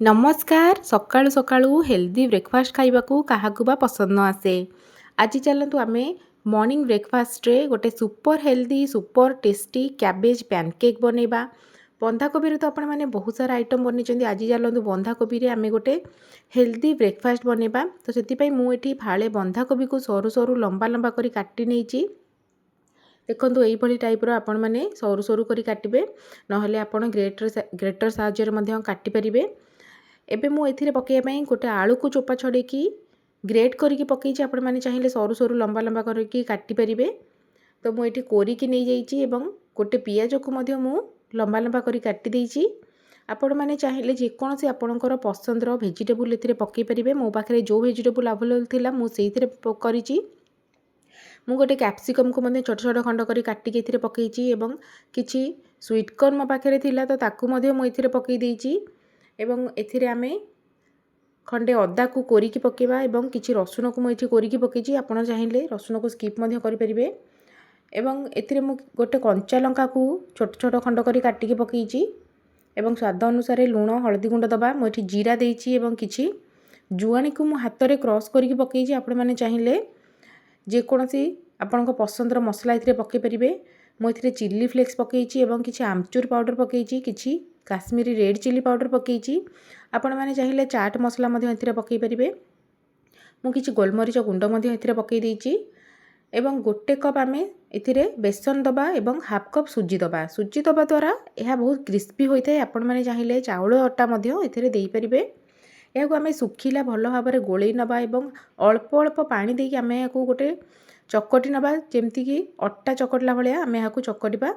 नमस्कार सकाळु सकाळु healthy breakfast खाइबाकू काहाकू बा पसंद न आसे। आज चलतु आमे मॉर्निंग ब्रेकफास्ट रे गोटे super healthy super tasty cabbage pancake बनेबा। बंधाकोबी तो आपण मैंने बहुत सारा आइटम बनी। आज चलतु बंधाकोबी रे आमे गोटे हेल्दी ब्रेकफास्ट बनेबा। तो से मुझे फाड़े बंधाकोबी को सरू सरू लंबा लंबा करी काटी नहीं। देखो यही टाइप्र आपण मैंने सरू सरू करी काटिबे, नहले आपण ग्रेटर साहाय्य काटी परिबे। एबे मु एथिरे पकाइबा गोटे आलू को चोपा छड़ेकी ग्रेट करके पकई आपण मैंने चाहिए सरू सरू लंबा लंबा करके काटी परिबे। तो मुझे कोरिकी नहीं जाइए एवं गोटे पियाज को मध्य मु लंबा लंबा करी काटी देइछि। आपण मैंने चाहिए जेकोसी आपणकर पसंदर भेजिटेबल एथिरे पकई परिबे। मो पाखरे जो भेजिटेबल अवेलेबल थिला मु सेइथिरे करिछि। मु गोटे कैप्सिकम को मध्य छोट छोट खंड करी काटिकी एथिरे पकईछि एवं किछि स्वीट कॉर्न मो पाखरे थिला तो ताकू मध्य मु एथिरे पकई देइछि। एवं एथिरे आमे खंडे अदा को कोरिकी पकेबा एवं किछि रसुण को मुझे कोरिकी पकेछि। आपण चाहिए रसुण को स्किप मध्य करि परिबे। एवं एथिरे मु गोटे कंचा लंका को छोट छोट खंड करी काटिकी पकेछि एवं स्वाद अनुसार लूण हळदी गुंड दबा। मुझे जीरा देइछि एवं किछि जुआणी को मु हाथ रे क्रॉस करिकी पकेछि। आपण माने चाहिए जेकोसी आपणक पसंदर मसला एथिरे पकई परिबे। मु एथिरे चिल्ली फ्लेक्स पकेछि एवं किछि आमचूर पाउडर पकेछि, किछि काश्मीरी रेड चिल्ली पाउडर पकेछि। आपण माने चाहिए चाट मसला मध्य एथिरे पकई परिबे। मु किछि गोलमरीच गुंड मध्य एथिरे पकई देइछि एवं गोटे कप आमे एथिरे बेसन दबा एवं हाफ कप सुजी दबा। सुजी दबा द्वारा यह बहुत क्रिस्पी होता है। आपण माने चाहिए चाउल अटा मध्य एथिरे देई परिबे। यह आमे सुखिला भल भाव में गोलई नबा एवं अल्प अल्प पानी देकी आमे याकू गोटे चकटी नबा, जेमती कि अट्टा चकटला भाया आमे याकू चकटिबा।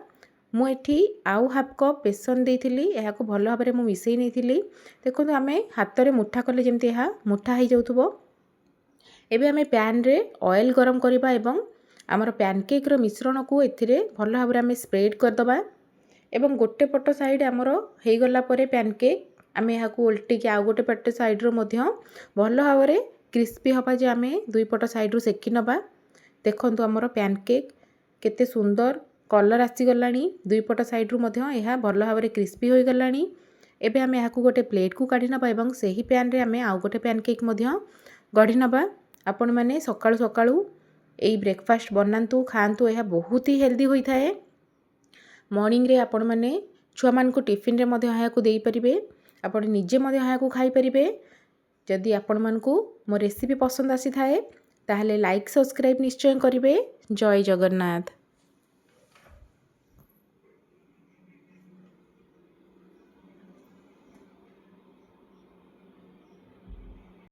मु एठी आउ हाफ कप बेसन देइथिली, याकू भल भाव में मु मिसई नैथिली। देखो आमे हाथ रे मुठा कले जेमती यह मुठा हो जाउथबो। एबे आमे पैन रे ऑयल गरम करबा एवं आमर पैनकेक रो मिश्रण को एथिरे भल भाव में आमे स्प्रेड कर दबा। एवं गोटे पट साइड आमर हो गला परे पैनकेक आमे याकू उल्टी आउ गोटे पट साइड रो मध्य भल भाव में क्रिस्पी हबा जे आमे दुई पट साइड रो सेकी नबा। देखंतु आमर पैनकेक केते सुंदर कलर आसी गलानी। दुई पट साइड रू मध्य यह भल भाव में क्रिस्पी हो गलानी। एबे आमे याकू गोटे प्लेट को काढी नबा एवं सही पैन रे आमे आउ गोटे पैनकेक मध्य गढ़ी नबा। आपण माने सकाळु सकाळु एई ब्रेकफास्ट बनांतु खांतु, यह बहुत ही हेल्दी होता है। मॉर्निंग रे आपण माने छुआ मान को टिफिन रे मध्य याकू देई परिबे। आपण निजे मध्य याकू खाई परिबे। जदि आपण मान को मो रेसिपी पसंद आसी थाए ताहले लाइक सब्सक्राइब निश्चय करिवे। जय जगन्नाथ।